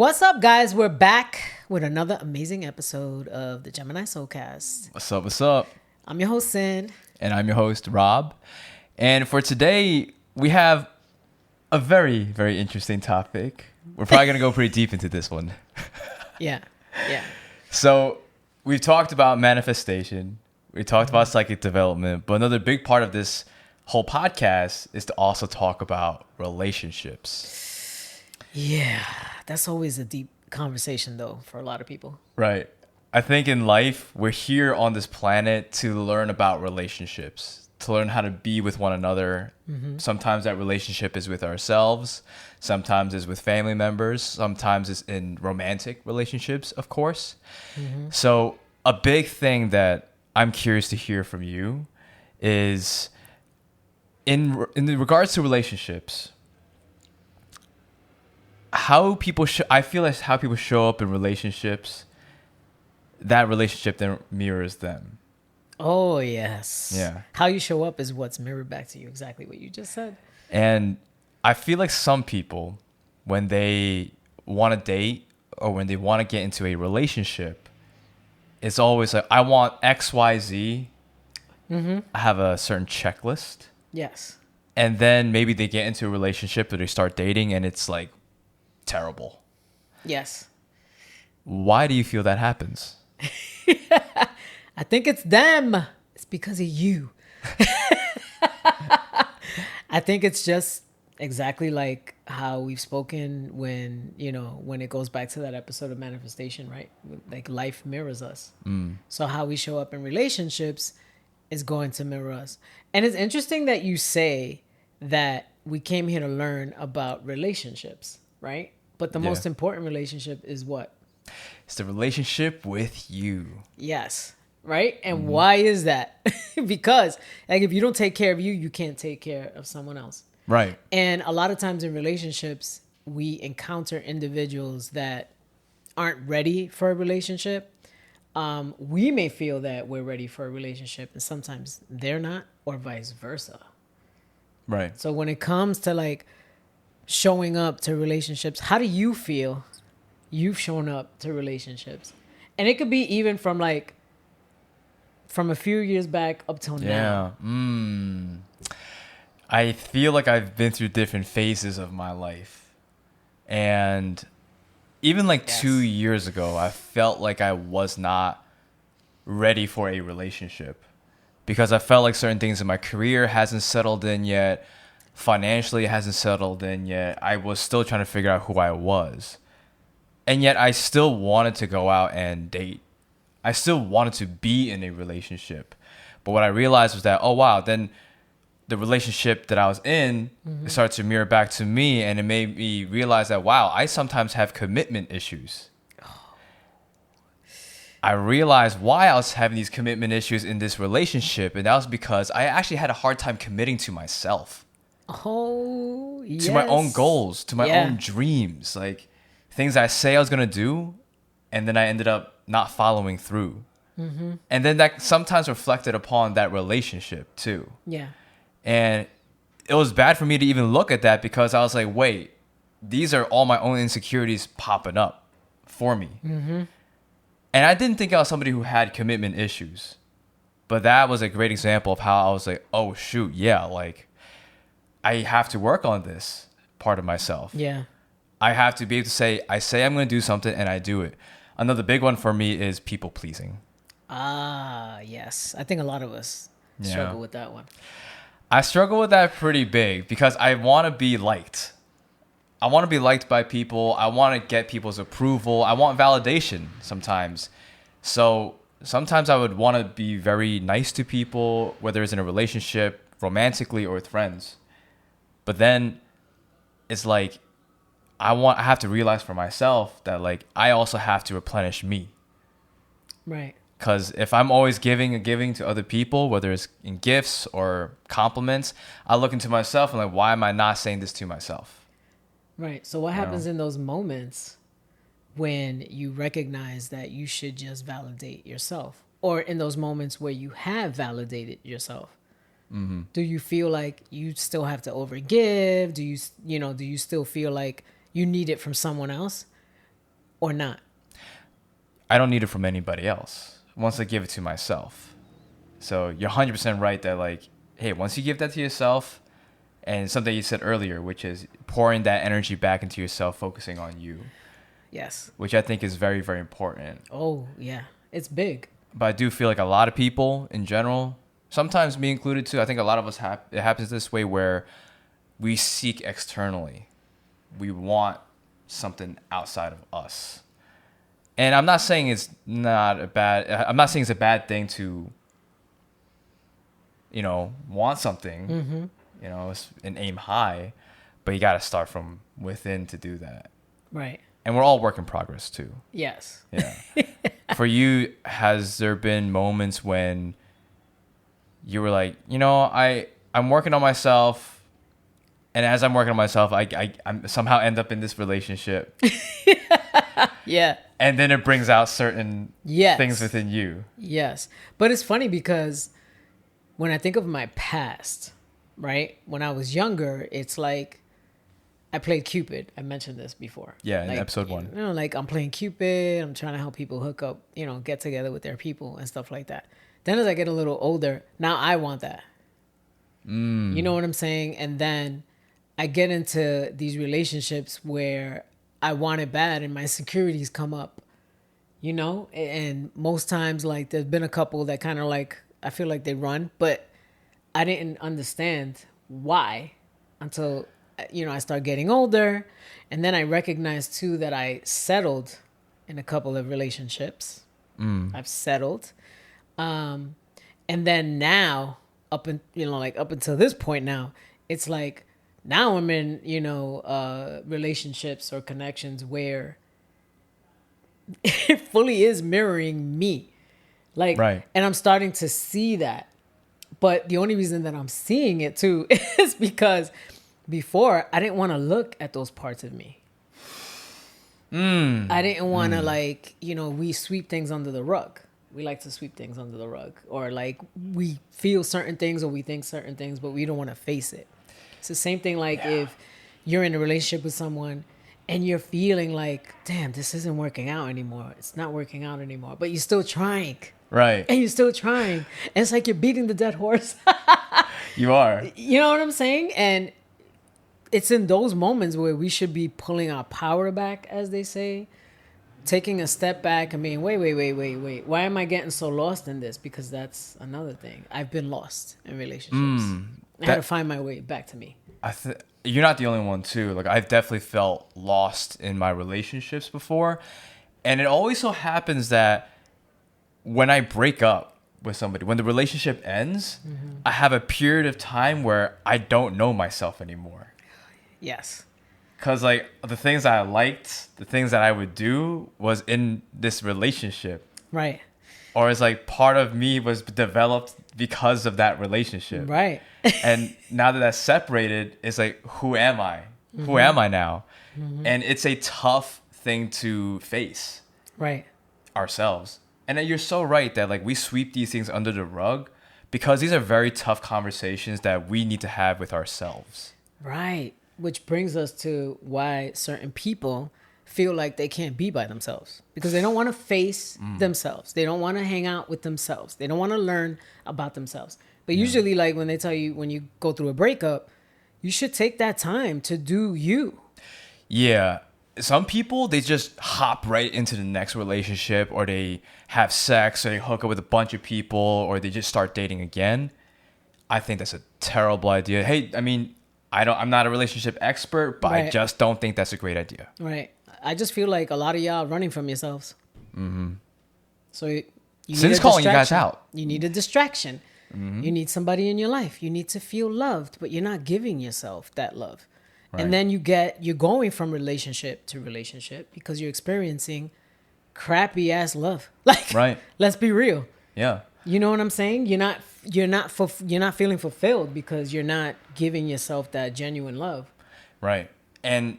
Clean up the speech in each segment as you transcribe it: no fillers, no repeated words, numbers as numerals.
What's up, guys? We're back with another amazing episode of the Gemini Soulcast. What's up? What's up? I'm your host, Cin. And I'm your host, Rob. And for today, we have a very, very interesting topic. We're probably going to go pretty deep into this one. Yeah. So we've talked about manifestation. We talked about psychic development. But another big part of this whole podcast is to also talk about relationships. Yeah. That's always a deep conversation, though, for a lot of people. Right. I think in life, we're here on this planet to learn about relationships, to learn how to be with one another. Mm-hmm. Sometimes that relationship is with ourselves. Sometimes it's with family members. Sometimes it's in romantic relationships, of course. Mm-hmm. So a big thing that I'm curious to hear from you is in regards to relationships, how people I feel like how people show up in relationships, that relationship then mirrors them. Oh, yes. Yeah. How you show up is what's mirrored back to you. Exactly what you just said. And I feel like some people, when they want to date or when they want to get into a relationship, it's always like, I want X, Y, Z. Mm-hmm. I have a certain checklist. Yes. And then maybe they get into a relationship or they start dating and it's like terrible. Yes. Why do you feel that happens? I think it's them. It's because of you. I think it's just exactly like how we've spoken when it goes back to that episode of manifestation, right? Like life mirrors us. So how we show up in relationships is going to mirror us. And it's interesting that you say that we came here to learn about relationships, right? But the most important relationship is what? It's the relationship with you. Yes. Right? And why is that? Because like if you don't take care of you, you can't take care of someone else. Right. And a lot of times in relationships, we encounter individuals that aren't ready for a relationship. We may feel that we're ready for a relationship and sometimes they're not, or vice versa. Right. So when it comes to like showing up to relationships, how do you feel you've shown up to relationships? And it could be even from a few years back up till now. I feel like I've been through different phases of my life. And even 2 years ago, I felt like I was not ready for a relationship because I felt like certain things in my career hasn't settled in yet. Financially, it hasn't settled in yet. I was still trying to figure out who I was. And yet I still wanted to go out and date. I still wanted to be in a relationship. But what I realized was that, oh, wow, then the relationship that I was in started to mirror back to me. And it made me realize that, wow, I sometimes have commitment issues. I realized why I was having these commitment issues in this relationship. And that was because I actually had a hard time committing to myself. Oh, yes. To my own goals, to my own dreams. Like things I say I was going to do. And then I ended up not following through. Mm-hmm. And then that sometimes reflected upon that relationship too. Yeah. And it was bad for me to even look at that because I was like, wait, these are all my own insecurities popping up for me. Mm-hmm. And I didn't think I was somebody who had commitment issues. But that was a great example of how I was like, oh, shoot, yeah, like I have to work on this part of myself. Yeah. I have to be able to say I'm going to do something and I do it. Another big one for me is people pleasing. Ah, yes. I think a lot of us struggle with that one. I struggle with that pretty big because I want to be liked. I want to be liked by people. I want to get people's approval. I want validation sometimes. So sometimes I would want to be very nice to people, whether it's in a relationship, romantically, or with friends. But then it's like, I have to realize for myself that like I also have to replenish me. Right. Because if I'm always giving to other people, whether it's in gifts or compliments, I look into myself and like, why am I not saying this to myself? Right. So what happens in those moments when you recognize that you should just validate yourself, or in those moments where you have validated yourself? Mm-hmm. Do you feel like you still have to overgive? Do you still feel like you need it from someone else? or not? I don't need it from anybody else. Once I give it to myself. So you're 100% right that like, hey, once you give that to yourself, and something you said earlier, which is pouring that energy back into yourself, focusing on you. Yes. Which I think is very, very important. Oh, yeah. It's big. But I do feel like a lot of people in general, sometimes me included too, I think a lot of us it happens this way where we seek externally. We want something outside of us. And I'm not saying it's I'm not saying it's a bad thing to, want something, and aim high, but you got to start from within to do that. Right. And we're all work in progress too. Yes. Yeah. For you, has there been moments when you were like, I'm working on myself, and as I'm working on myself, I'm somehow end up in this relationship. Yeah. And then it brings out certain things within you. Yes. But it's funny because when I think of my past, right? When I was younger, it's like I played Cupid. I mentioned this before. Yeah, in like, episode 1. Like I'm playing Cupid. I'm trying to help people hook up, get together with their people and stuff like that. Then as I get a little older, now I want that. You know what I'm saying? And then I get into these relationships where I want it bad and my insecurities come up, and most times like there's been a couple that kind of like, I feel like they run, but I didn't understand why until, I start getting older. And then I recognized too that I settled in a couple of relationships. I've settled. And then now up until this point now, it's like, now I'm in, relationships or connections where it fully is mirroring me. Like, right. And I'm starting to see that. But the only reason that I'm seeing it too is because before I didn't want to look at those parts of me. I didn't want to we sweep things under the rug. We like to sweep things under the rug, or like we feel certain things or we think certain things, but we don't want to face it. It's the same thing like if you're in a relationship with someone and you're feeling like, damn, this isn't working out anymore. It's not working out anymore, but you're still trying. Right. And you're still trying. And it's like you're beating the dead horse. You are. You know what I'm saying? And it's in those moments where we should be pulling our power back, as they say, taking a step back and being, wait. Why am I getting so lost in this? Because that's another thing. I've been lost in relationships. I had to find my way back to me. You're not the only one too. Like I've definitely felt lost in my relationships before. And it always so happens that when I break up with somebody, when the relationship ends, I have a period of time where I don't know myself anymore. Yes. Because like the things that I liked, the things that I would do was in this relationship. Right. Or it's like part of me was developed because of that relationship. Right. And now that that's separated, it's like, who am I? Who am I now? And it's a tough thing to face. Right. Ourselves. And you're so right that like we sweep these things under the rug because these are very tough conversations that we need to have with ourselves. Right. Which brings us to why certain people feel like they can't be by themselves because they don't want to face themselves. They don't want to hang out with themselves. They don't want to learn about themselves. But usually like when they tell you, when you go through a breakup, you should take that time to do you. Yeah. Some people, they just hop right into the next relationship, or they have sex, or they hook up with a bunch of people, or they just start dating again. I think that's a terrible idea. Hey, I mean, I'm not a relationship expert, but I just don't think that's a great idea. Right. I just feel like a lot of y'all running from yourselves. So you Cin's calling you guys out. You need a distraction. You need somebody in your life. You need to feel loved, but you're not giving yourself that love. Right. And then you're going from relationship to relationship because you're experiencing crappy ass love. Like, right. Let's be real. Yeah. You know what I'm saying? You're not feeling fulfilled because you're not giving yourself that genuine love. Right. And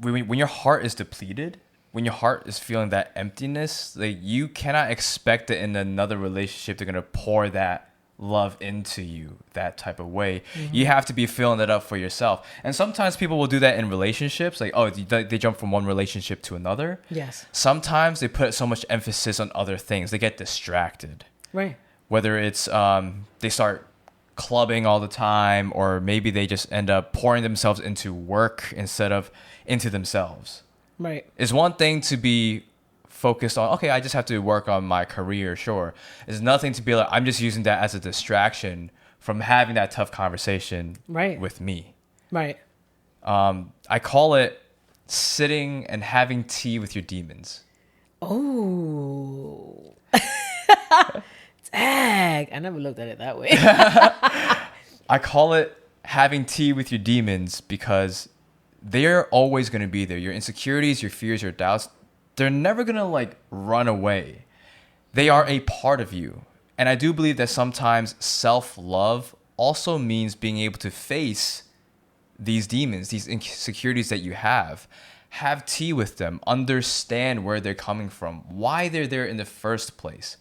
when your heart is depleted, when your heart is feeling that emptiness, like you cannot expect that in another relationship they're gonna pour that love into you that type of way. You have to be filling it up for yourself. And sometimes people will do that in relationships, like, oh, they jump from one relationship to another. Yes. Sometimes they put so much emphasis on other things, they get distracted. Right. Whether it's they start clubbing all the time, or maybe they just end up pouring themselves into work instead of into themselves. Right. It's one thing to be focused on, okay, I just have to work on my career, sure. It's nothing to be like, I'm just using that as a distraction from having that tough conversation with me. Right. I call it sitting and having tea with your demons. Oh. Dang. I never looked at it that way. I call it having tea with your demons because they're always going to be there. Your insecurities, your fears, your doubts, they're never going to like run away. They are a part of you. And I do believe that sometimes self-love also means being able to face these demons, these insecurities that you have tea with them, understand where they're coming from, why they're there in the first place.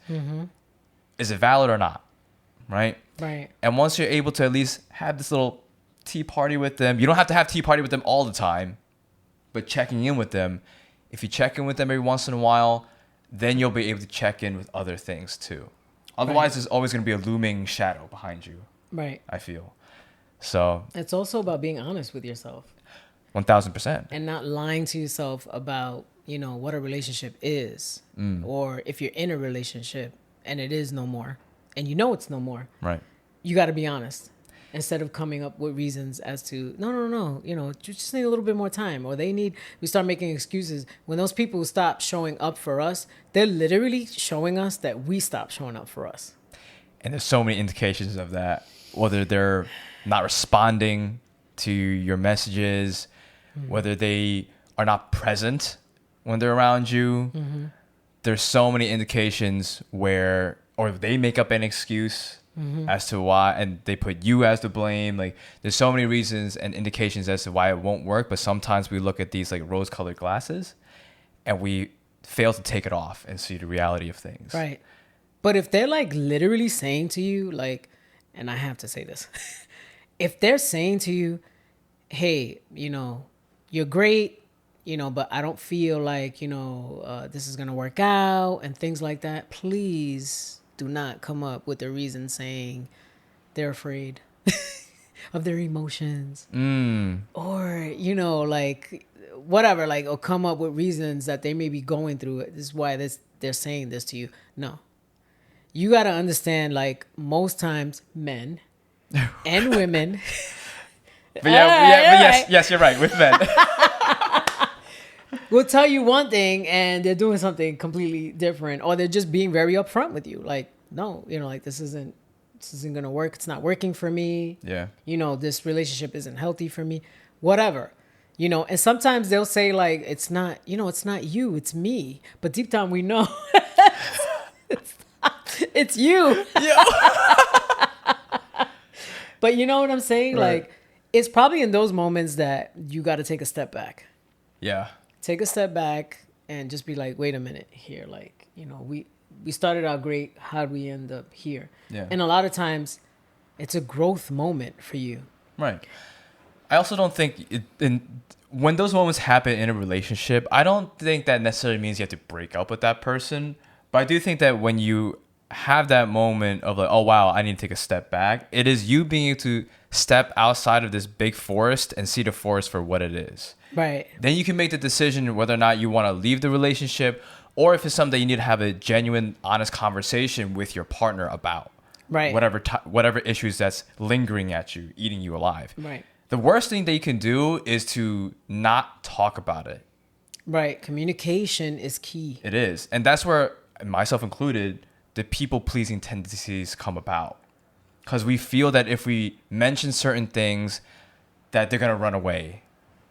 Is it valid or not? Right? Right. And once you're able to at least have this little tea party with them, you don't have to have tea party with them all the time, but checking in with them. If you check in with them every once in a while, then you'll be able to check in with other things too. Otherwise, there's always going to be a looming shadow behind you. Right. I feel. So it's also about being honest with yourself. 1000%. And not lying to yourself about, what a relationship is. Or if you're in a relationship and it is no more, and it's no more. Right. You got to be honest. Instead of coming up with reasons as to, no, you just need a little bit more time. Or we start making excuses. When those people stop showing up for us, they're literally showing us that we stop showing up for us. And there's so many indications of that. Whether they're not responding to your messages, whether they are not present when they're around you. There's so many indications or they make up an excuse as to why, and they put you as to blame. Like, there's so many reasons and indications as to why it won't work. But sometimes we look at these like rose-colored glasses and we fail to take it off and see the reality of things. Right. But if they're like literally saying to you, like, and I have to say this, if they're saying to you, hey, you're great, but I don't feel like, this is going to work out and things like that, please do not come up with a reason saying they're afraid of their emotions. Or, like whatever, like, or come up with reasons that they may be going through it. This is why they're saying this to you. No. You got to understand, like, most times men and women. Yes, you're right. With men. Will tell you one thing and they're doing something completely different, or they're just being very upfront with you. Like, no, like, this isn't going to work. It's not working for me. Yeah. This relationship isn't healthy for me, whatever, and sometimes they'll say like, it's not you, it's me. But deep down we know it's you. Yeah. But you know what I'm saying? Right. Like, it's probably in those moments that you got to take a step back. Yeah. Take a step back and just be like, wait a minute here. Like, we started out great. How'd we end up here? Yeah. And a lot of times it's a growth moment for you. Right. I also don't think when those moments happen in a relationship, I don't think that necessarily means you have to break up with that person. But I do think that when you have that moment of like, oh, wow, I need to take a step back, it is you being able to step outside of this big forest and see the forest for what it is. Right. Then you can make the decision whether or not you want to leave the relationship, or if it's something that you need to have a genuine, honest conversation with your partner about. Right. Whatever issues that's lingering at you, eating you alive. Right. The worst thing that you can do is to not talk about it. Right. Communication is key. It is. And that's where, myself included, the people-pleasing tendencies come about. Because we feel that if we mention certain things, that they're going to run away.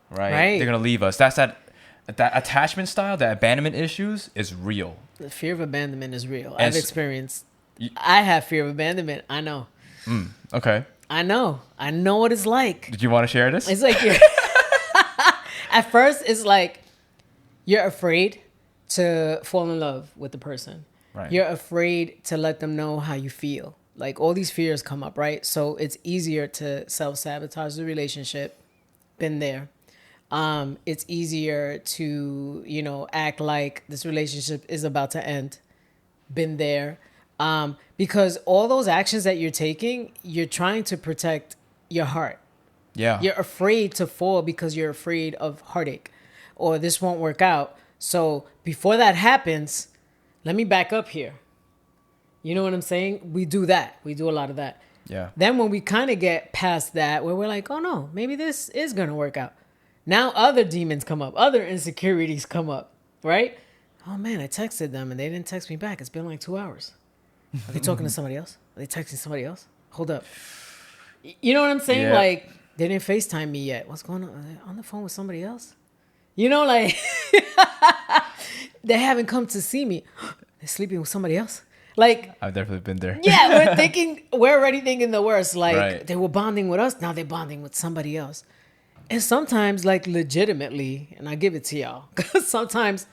Right? They're going to leave us. That's that attachment style, that abandonment issues is real. The fear of abandonment is real. I've experienced. I have fear of abandonment. I know. Okay. I know what it's like. Did you want to share this? It's like, at first, it's like you're afraid to fall in love with the person. Right. You're afraid to let them know how you feel. like all these fears come up, right? So it's easier to self-sabotage the relationship. Been there. It's easier to, act like this relationship is about to end. Been there. Because all those actions that you're taking, you're trying to protect your heart. Yeah. You're afraid to fall because you're afraid of heartache or this won't work out. So before that happens, let me back up here. You know what I'm saying? We do that. We do a lot of that. Yeah. Then when we kind of get past that, where we're like, oh no, maybe this is going to work out. Now other demons come up. Other insecurities come up, right? Oh man, I texted them and they didn't text me back. It's been like 2 hours. Are they talking to somebody else? Are they texting somebody else? Hold up. You know what I'm saying? Yeah. Like, they didn't FaceTime me yet. What's going on? Are they on the phone with somebody else? You know, like, they haven't come to see me. They're sleeping with somebody else. Like, I've definitely been there. yeah, we're already thinking the worst. Like, Right. They were bonding with us. Now they're bonding with somebody else. And sometimes, like, legitimately, and I give it to y'all, because sometimes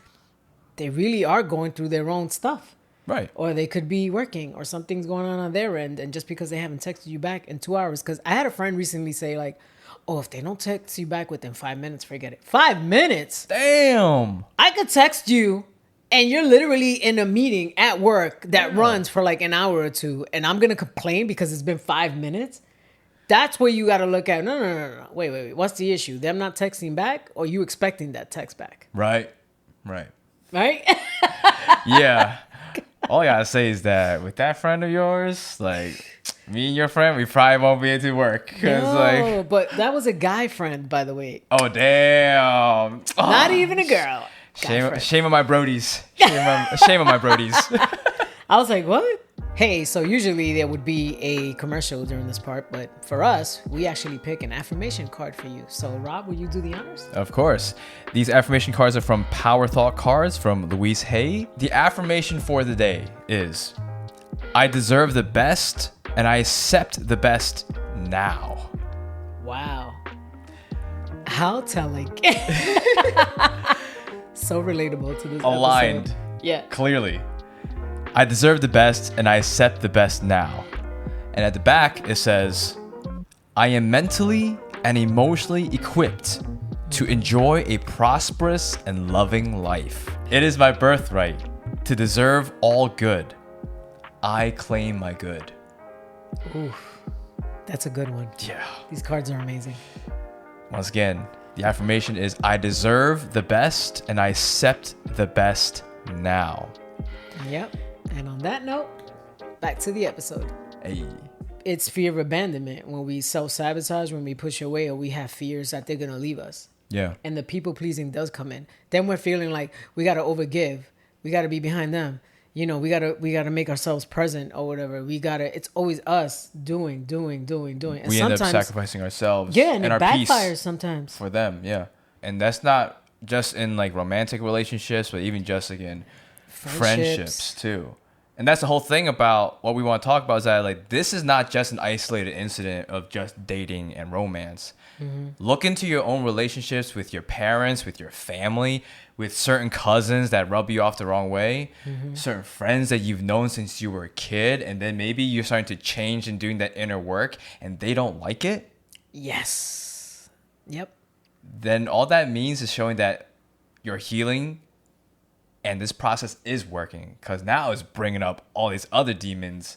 they really are going through their own stuff. Right. Or they could be working or something's going on their end. And just because they haven't texted you back in 2 hours. Because I had a friend recently say like, oh, if they don't text you back within 5 minutes, forget it. 5 minutes? Damn. I could text you and you're literally in a meeting at work that runs for like an hour or two. And I'm going to complain because it's been 5 minutes. That's where you got to look at. No. Wait. What's the issue? Them not texting back or you expecting that text back? Right. Right? Yeah. All I gotta say is that with that friend of yours, like me and your friend, we probably won't be able to work. No, but that was a guy friend, by the way. Oh damn! Not even a girl. Shame on my brodies. Shame on my brodies. I was like, what? Hey, so usually there would be a commercial during this part, but for us, we actually pick an affirmation card for you. So, Rob, will you do the honors? Of course. These affirmation cards are from Power Thought Cards from Louise Hay. The affirmation for the day is, I deserve the best and I accept the best now. Wow. How telling. So relatable to this Aligned. episode. Yeah. Clearly. I deserve the best and I accept the best now. And at the back, it says, I am mentally and emotionally equipped to enjoy a prosperous and loving life. It is my birthright to deserve all good. I claim my good. Oof. That's a good one. Yeah. These cards are amazing. Once again, the affirmation is, I deserve the best and I accept the best now. Yep. And on that note, back to the episode. Hey. It's fear of abandonment when we self-sabotage, when we push away, or we have fears that they're going to leave us. Yeah. And the people-pleasing does come in. Then we're feeling like we got to overgive. We got to be behind them. You know, we got to make ourselves present or whatever. It's always us doing. And We end up sacrificing ourselves and it our backfires peace sometimes. for them. Yeah. And that's not just in like romantic relationships, but even just like in friendships too. And that's the whole thing about what we want to talk about is that like this is not just an isolated incident of just dating and romance. Mm-hmm. Look into your own relationships with your parents, with your family, with certain cousins that rub you off the wrong way, certain friends that you've known since you were a kid, and then maybe you're starting to change and doing that inner work and they don't like it. Yes. Yep. Then all that means is showing that you're healing and this process is working, because now it's bringing up all these other demons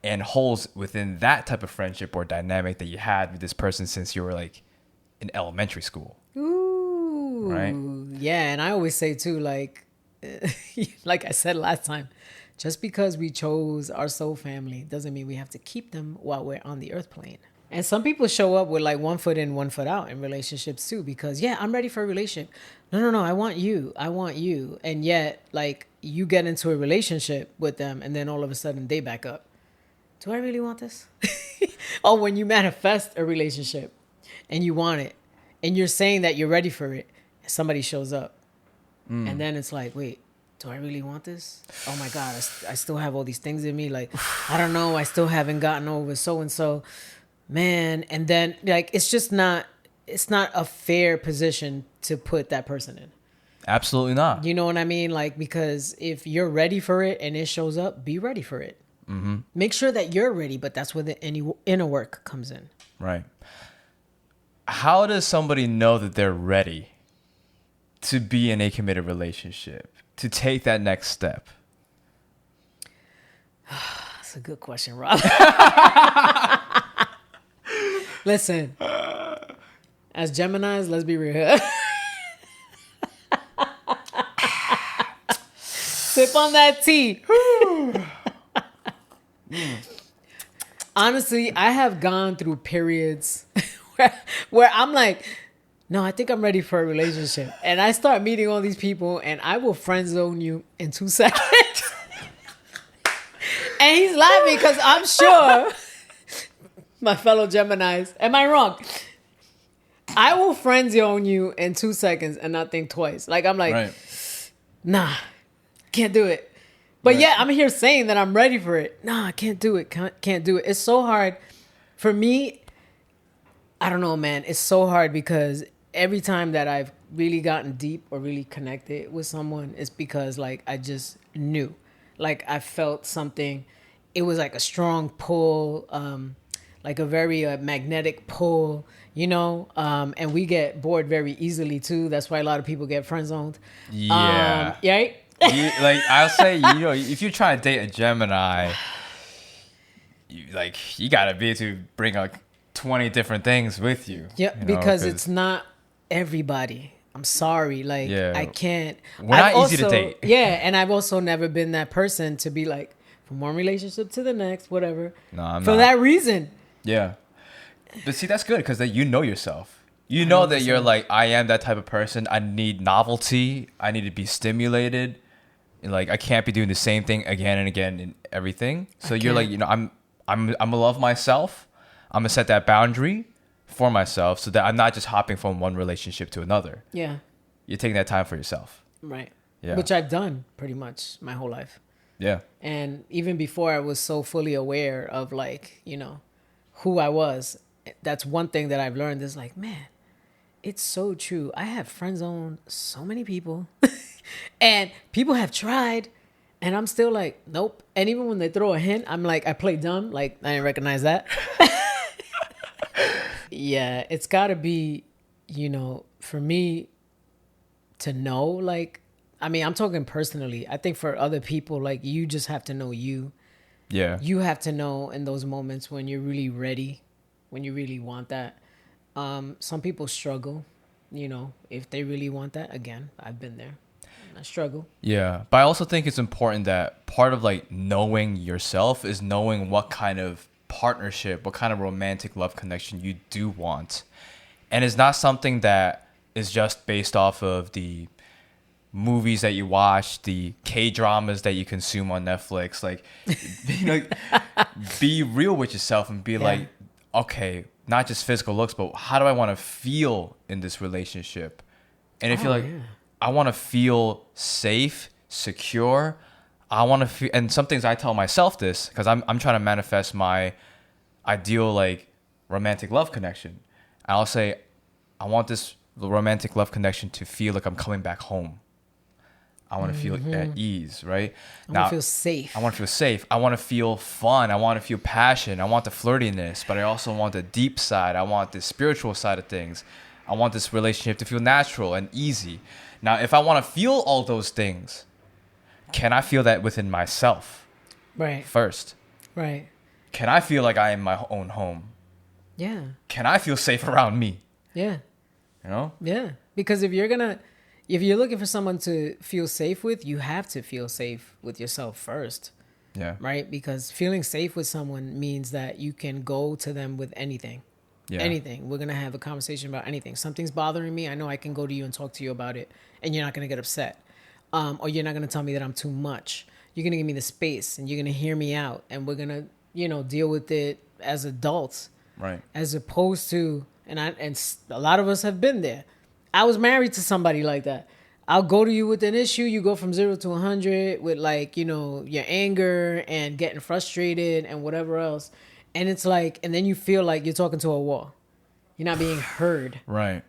and holes within that type of friendship or dynamic that you had with this person since you were like in elementary school. Ooh. Right? Yeah. And I always say too, like I said last time, just because we chose our soul family doesn't mean we have to keep them while we're on the earth plane. And some people show up with like 1 foot in, 1 foot out in relationships too, because I'm ready for a relationship. No, I want you. And yet like you get into a relationship with them and then all of a sudden they back up. Do I really want this? Or when you manifest a relationship and you want it and you're saying that you're ready for it, and somebody shows up and then it's like, wait, do I really want this? Oh my God, I still have all these things in me. Like, I don't know. I still haven't gotten over so-and-so. Man, and then like it's not a fair position to put that person in. Absolutely not. You know what I mean? Like, because if you're ready for it and it shows up, be ready for it. Make sure that you're ready, but that's where the inner work comes in. Right. How does somebody know that they're ready to be in a committed relationship, to take that next step? That's a good question, Rob. Listen, as Geminis, let's be real. Sip on that tea. Honestly, I have gone through periods where I'm like, no, I think I'm ready for a relationship. And I start meeting all these people and I will friend zone you in 2 seconds. And he's laughing because I'm sure, my fellow Geminis, am I wrong? I will friend zone you in 2 seconds and not think twice. Like, I'm like, right. Nah, can't do it. But right. Yeah, I'm here saying that I'm ready for it. Nah, I can't do it. Can't do it. It's so hard. For me, I don't know, man. It's so hard because every time that I've really gotten deep or really connected with someone, it's because, like, I just knew. Like, I felt something. It was like a strong pull, like a very magnetic pull, you know? And we get bored very easily, too. That's why a lot of people get friend zoned. Yeah. Right? Like, I'll say, you know, if you're trying to date a Gemini, you got to be able to bring like 20 different things with you. Yeah, you know, because it's not everybody. I'm sorry. Like, yeah. I can't. We're not easy to date. Yeah, and I've also never been that person to be like, from one relationship to the next, whatever. No, I'm not. For that reason. Yeah. But see, that's good because you know yourself. You know 100%. That you're like, I am that type of person. I need novelty. I need to be stimulated. Like, I can't be doing the same thing again and again in everything. So you're like, you know, I'm gonna love myself. I'm gonna set that boundary for myself so that I'm not just hopping from one relationship to another. Yeah. You're taking that time for yourself. Right. Yeah. Which I've done pretty much my whole life. Yeah. And even before I was so fully aware of, like, you know, who I was, that's one thing that I've learned is like, man, it's so true. I have friend zoned so many people and people have tried and I'm still like, nope. And even when they throw a hint, I'm like, I play dumb. Like, I didn't recognize that. Yeah, it's gotta be, you know, for me to know, like, I mean, I'm talking personally. I think for other people, like, you just have to know you. Yeah. You have to know in those moments when you're really ready, when you really want that. Some people struggle, you know, if they really want that. Again, I've been there. I struggle. Yeah. But I also think it's important that part of, like, knowing yourself is knowing what kind of partnership, what kind of romantic love connection you do want. And it's not something that is just based off of the movies that you watch, the K-dramas that you consume on Netflix. Like, you know, be real with yourself and be like, okay, not just physical looks, but how do I want to feel in this relationship? And if you're like, I want to feel safe, secure, I want to feel, and some things I tell myself this because I'm trying to manifest my ideal, like, romantic love connection. I'll say, I want this romantic love connection to feel like I'm coming back home. I want to feel at ease, right? I want to feel safe. I want to feel safe. I want to feel fun. I want to feel passion. I want the flirtiness, but I also want the deep side. I want the spiritual side of things. I want this relationship to feel natural and easy. Now, if I want to feel all those things, can I feel that within myself? Right. First. Right. Can I feel like I am my own home? Yeah. Can I feel safe around me? Yeah. You know? Yeah. Because if you're looking for someone to feel safe with, you have to feel safe with yourself first. Yeah. Right? Because feeling safe with someone means that you can go to them with anything. Yeah. Anything. We're going to have a conversation about anything. Something's bothering me. I know I can go to you and talk to you about it, and you're not going to get upset. Or you're not going to tell me that I'm too much. You're going to give me the space, and you're going to hear me out, and we're going to, you know, deal with it as adults. Right. As opposed to, and a lot of us have been there. I was married to somebody like that. I'll go to you with an issue. You go from 0 to 100 with, like, you know, your anger and getting frustrated and whatever else. And it's like, and then you feel like you're talking to a wall. You're not being heard. Right.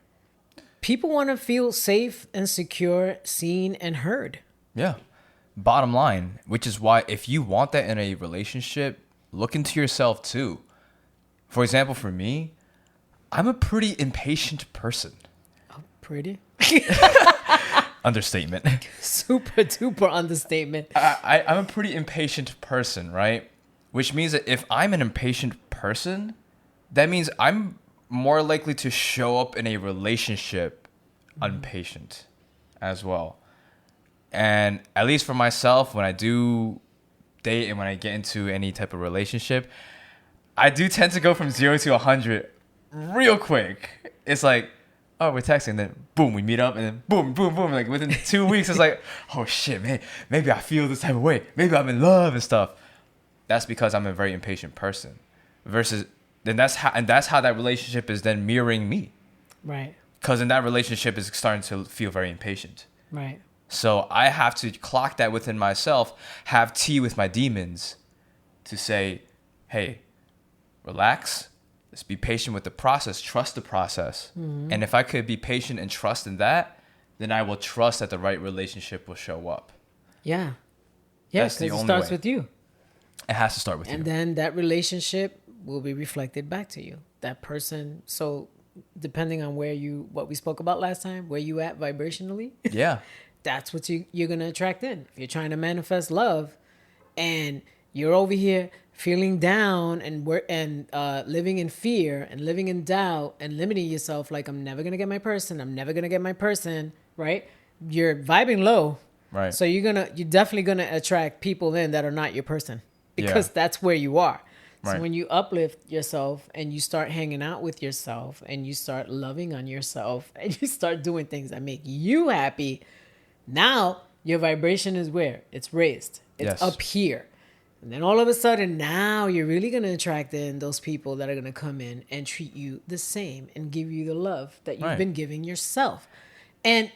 People want to feel safe and secure, seen and heard. Yeah. bottom line, which is why if you want that in a relationship, look into yourself too. For example, for me, I'm a pretty impatient person. Oh, pretty? Understatement. Super duper understatement. I'm a pretty impatient person, right? Which means that if I'm an impatient person, that means I'm more likely to show up in a relationship impatient as well. And at least for myself, when I do date and when I get into any type of relationship, I do tend to go from 0 to 100 real quick. It's like, oh, we're texting, then boom, we meet up, and then boom, boom, boom. Like within 2 weeks, it's like, oh shit, man, maybe I feel this type of way. Maybe I'm in love and stuff. That's because I'm a very impatient person. Versus, then that's how that relationship is then mirroring me. Right. Because in that relationship is starting to feel very impatient. Right. So I have to clock that within myself, have tea with my demons to say, hey, relax. Let's be patient with the process. Trust the process. Mm-hmm. And if I could be patient and trust in that, then I will trust that the right relationship will show up. Yeah. Yeah, because it starts with you. It has to start with you. And then that relationship will be reflected back to you. That person. So depending on what we spoke about last time, where you at vibrationally. Yeah. That's what you're going to attract in. If you're trying to manifest love and you're over here feeling down and living in fear and living in doubt and limiting yourself, like, I'm never going to get my person. I'm never going to get my person. Right. You're vibing low. Right. So you're definitely going to attract people in that are not your person because that's where you are. So when you uplift yourself and you start hanging out with yourself and you start loving on yourself and you start doing things that make you happy, now your vibration is where? It's raised. It's up here. And then all of a sudden, now you're really going to attract in those people that are going to come in and treat you the same and give you the love that you've been giving yourself. And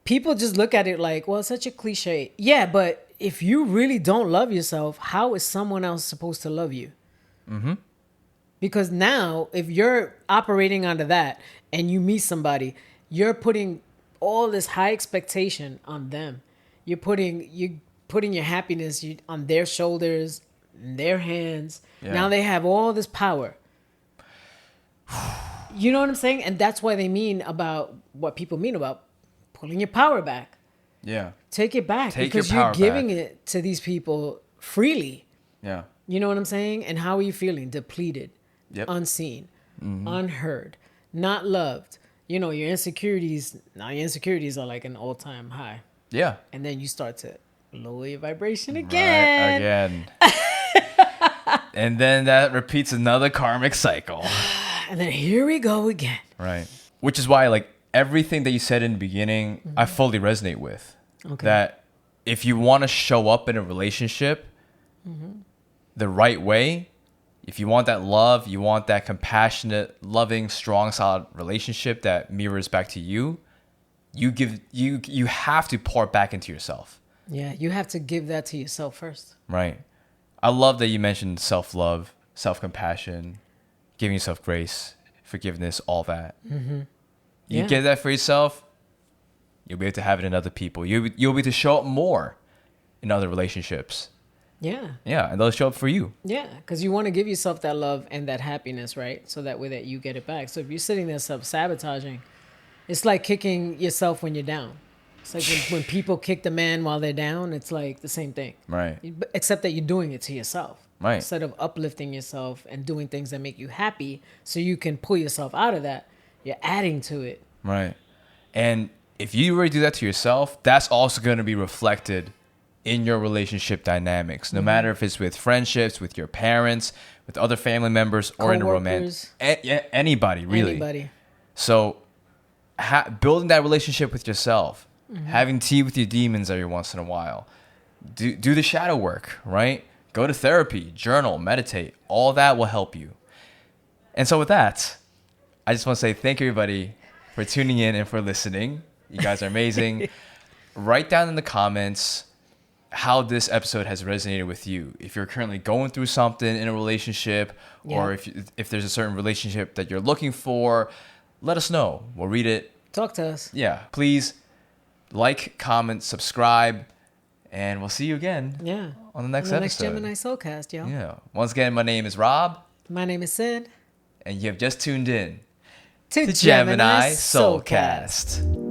people just look at it like, well, it's such a cliche. Yeah, but if you really don't love yourself, how is someone else supposed to love you? Mm-hmm. Because now, if you're operating under that and you meet somebody, you're putting all this high expectation on them. You're putting your happiness on their shoulders, in their hands. Yeah. Now they have all this power. You know what I'm saying? And that's why what people mean about pulling your power back. Yeah. Take it back because you're giving it to these people freely. Yeah. You know what I'm saying? And how are you feeling? Depleted, unseen, unheard, not loved. You know, your insecurities are like an all-time high. Yeah. And then you start to lower your vibration again. Right, again. And then that repeats another karmic cycle. And then here we go again. Right. Which is why, like, everything that you said in the beginning, I fully resonate with. Okay. That if you want to show up in a relationship the right way, if you want that love, you want that compassionate, loving, strong, solid relationship that mirrors back to you, you have to pour it back into yourself. Yeah, you have to give that to yourself first. Right. I love that you mentioned self-love, self-compassion, giving yourself grace, forgiveness, all that. Mm-hmm. You get that for yourself, you'll be able to have it in other people. You'll be able to show up more in other relationships. Yeah. Yeah, and they'll show up for you. Yeah, because you want to give yourself that love and that happiness, right? So that way that you get it back. So if you're sitting there self-sabotaging, it's like kicking yourself when you're down. It's like when people kick the man while they're down, it's like the same thing. Right. Except that you're doing it to yourself. Right. Instead of uplifting yourself and doing things that make you happy so you can pull yourself out of that, you're adding to it. Right. And if you already do that to yourself, that's also going to be reflected in your relationship dynamics, no matter if it's with friendships, with your parents, with other family members, or in a romance. Anybody, really. Anybody. So building that relationship with yourself, having tea with your demons every once in a while, do the shadow work, right? Go to therapy, journal, meditate. All that will help you. And so with that, I just want to say thank you, everybody, for tuning in and for listening. You guys are amazing. Write down in the comments how this episode has resonated with you. If you're currently going through something in a relationship, or if there's a certain relationship that you're looking for, let us know. We'll read it. Talk to us. Yeah. Please like, comment, subscribe, And we'll see you again Yeah. on the next on the episode. next Gemini Soulcast, y'all. Yeah. Once again, my name is Rob. My name is Cin. And you have just tuned in To Gemini Soulcast.